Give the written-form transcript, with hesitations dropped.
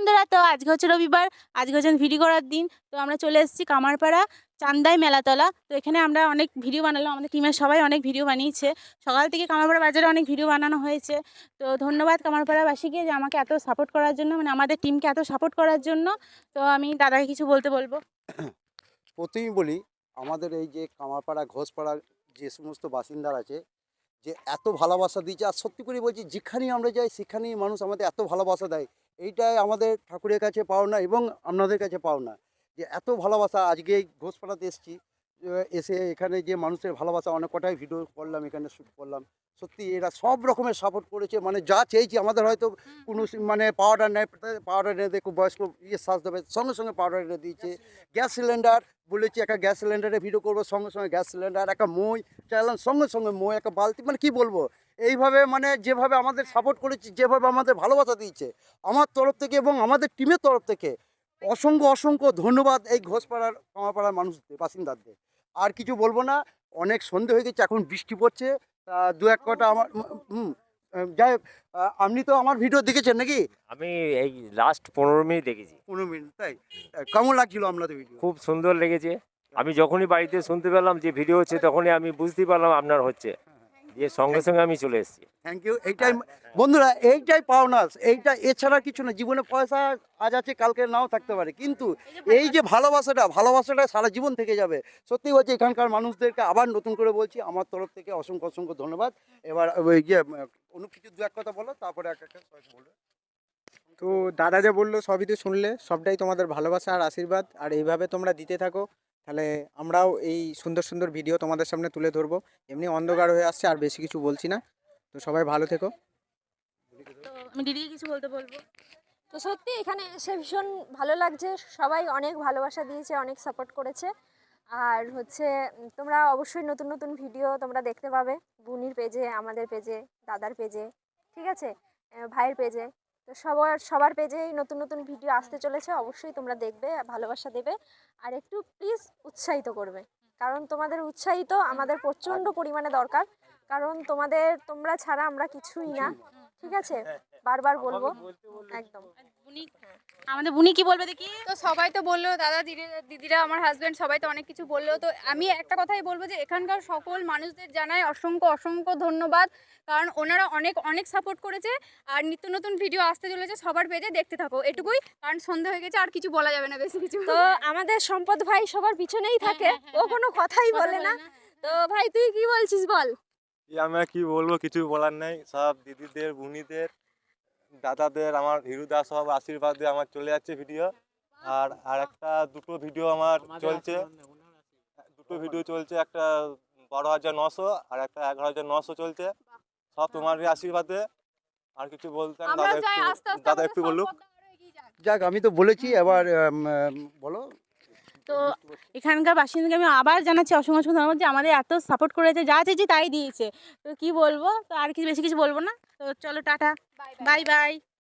বন্ধুরা, তো আজকে হচ্ছে রবিবার, আজকে হচ্ছে ভিডিও করার দিন। তো আমরা চলে এসেছি কামারপাড়া চান্দাই মেলাতলা। তো এখানে আমরা অনেক ভিডিও বানালাম, আমাদের টিমের সবাই অনেক ভিডিও বানিয়েছে। সকাল থেকে কামারপাড়া বাজারে অনেক ভিডিও বানানো হয়েছে। তো ধন্যবাদ কামারপাড়াবাসীকে যে আমাকে এত সাপোর্ট করার জন্য, মানে আমাদের টিমকে এত সাপোর্ট করার জন্য। তো আমি দাদাকে কিছু বলবো। প্রথমেই বলি, আমাদের এই যে কামারপাড়া ঘোষপাড়ার যে সমস্ত বাসিন্দারা আছে, যে এত ভালোবাসা দিয়েছে, আর সত্যি করে বলছি, যেখানেই আমরা যাই সেখানেই মানুষ আমাদের এত ভালোবাসা দেয়। এইটাই আমাদের ঠাকুরের কাছে পাওনা এবং আপনাদের কাছে পাওনা, যে এত ভালোবাসা। আজকে এই ঘোষপাড়াতে এসেছি, এসে এখানে যে মানুষের ভালোবাসা, অনেক কটাই ভিডিও করলাম, এখানে শ্যুট করলাম। সত্যি এরা সব রকমের সাপোর্ট করেছে, মানে যা চেয়েছি। আমাদের হয়তো কোনো মানে পাউডার নেই, পাউডার এনে দেখো বয়স্ক শ্বাস দেবে, সঙ্গে সঙ্গে পাউডার এনে দিয়েছে। গ্যাস সিলিন্ডার বলেছি, একটা গ্যাস সিলিন্ডারে ভিডিও করবো, সঙ্গে সঙ্গে গ্যাস সিলিন্ডার, একটা মই চাইলাম, সঙ্গে সঙ্গে মই, একটা বালতি, মানে কি বলবো। এইভাবে মানে যেভাবে আমাদের সাপোর্ট করেছি, যেভাবে আমাদের ভালোবাসা দিয়েছে আমার তরফ থেকে এবং আমাদের টিমের তরফ থেকে, অসংখ্য অসংখ্য ধন্যবাদ এই ঘোষপাড়ার কামারপাড়ার মানুষদের, বাসিন্দাদের। আর কিছু বলবো না, অনেক সন্ধে হয়ে গেছে, এখন বৃষ্টি পড়ছে। দু এক কটা আমার যাই হোক, আপনি তো আমার ভিডিও দেখেছেন নাকি? আমি এই লাস্ট 15 মিনিট দেখেছি। 15 মিনিট, তাই? কেমন লাগছিল আপনাদের ভিডিও? খুব সুন্দর লেগেছে। আমি যখনই বাড়িতে শুনতে পেলাম যে ভিডিও হচ্ছে, তখনই আমি বুঝতে পারলাম আপনার হচ্ছে, দিয়ে সঙ্গে সঙ্গে আমি চলে এসেছি। Thank you. এইটাই বন্ধুরা, এইটাই পাওনা, এইটা, এছাড়া কিছু না। জীবনে পয়সা আজ আছে, কালকে নাও থাকতে পারে, কিন্তু এই যে ভালোবাসাটা সারা জীবন থেকে যাবে। সত্যি বলছি, এখানকার মানুষদেরকে আবার নতুন করে বলছি, আমার তরফ থেকে অসংখ্য অসংখ্য ধন্যবাদ। এবার ওই যে অন্য কিছু দু এক কথা বলো, তারপরে এক একটা বলবে। তো দাদা যে বললো সবই তো শুনলে, সবটাই তোমাদের ভালোবাসা আর আশীর্বাদ, আর এইভাবে তোমরা দিতে থাকো, তাহলে আমরাও এই সুন্দর সুন্দর ভিডিও তোমাদের সামনে তুলে ধরবো। এমনি অন্ধকার হয়ে আসছে, আর বেশি কিছু বলছি না। তো সবাই ভালো থেকো। তো আমি দিদিকে কিছু বলবো। তো সত্যি এখানে এসে ভীষণ ভালো লাগছে, সবাই অনেক ভালোবাসা দিয়েছে, অনেক সাপোর্ট করেছে। আর হচ্ছে তোমরা অবশ্যই নতুন নতুন ভিডিও তোমরা দেখতে পাবে বুনির পেজে, আমাদের পেজে, দাদার পেজে, ঠিক আছে, ভাইয়ের পেজে। তো সবার পেজেই নতুন নতুন ভিডিও আসতে চলেছে, অবশ্যই তোমরা দেখবে, ভালোবাসা দেবে, আর একটু প্লিজ উৎসাহিত করবে, কারণ তোমাদের উৎসাহিত আমাদের প্রচণ্ড পরিমাণে দরকার, কারণ তোমরা ছাড়া আমরা কিছুই না, ঠিক আছে, বারবার বলবো একদম। আমাদের বুনি কি বলবে দেখি। তো সবাই তো বললো, দাদা দিদিরা, আমার হাজব্যান্ড, সবাই তো অনেক কিছু বললো। তো আমি একটা কথাই বলবো যে এখানকার সকল মানুষদের জানাই অসংখ্য অসংখ্য ধন্যবাদ, কারণ ওনারা অনেক অনেক সাপোর্ট করেছে। আর নিত্য নতুন ভিডিও আসতে চলেছে, সবার পেজে দেখতে থাকো, এটুকুই। কারণ সন্ধে হয়ে গেছে, আর কিছু বলা যাবে না, বেশি কিছু। তো আমাদের সম্পদ ভাই সবার পিছনেই থাকে, ও কোনো কথাই বলে না। তো ভাই তুই কি বলছিস বল। আমি আর কি বলবো, কিছু বলার নেই। সব দিদিদের, বুনিদের, দাদাদের, আমার হিরুদা, সব আশীর্বাদে আমার চলে যাচ্ছে ভিডিও। আর একটা দুটো ভিডিও আমার চলছে, একটা 12,900 আর একটা 11,900 চলছে। সব তোমারই আশীর্বাদে। আর কিছু বলতে না, আমরা চাই আস্তে আস্তে দাদা আমাদের একটু বলুক। সম্পদ আরো এগিয়ে যাক। যাক, আমি তো বলেছি, এবার বলো। তো এখানকার বাসিন্দাকে আমি আবার জানাচ্ছি অসংখ্য অসংখ্য ধন্যবাদ যে আমাদের এত সাপোর্ট করেছে, যা চেয়েছি তাই দিয়েছে। তো কি বলবো, তো আর কিছু বেশি কিছু বলবো না। তো চলো টাটা, বাই বাই।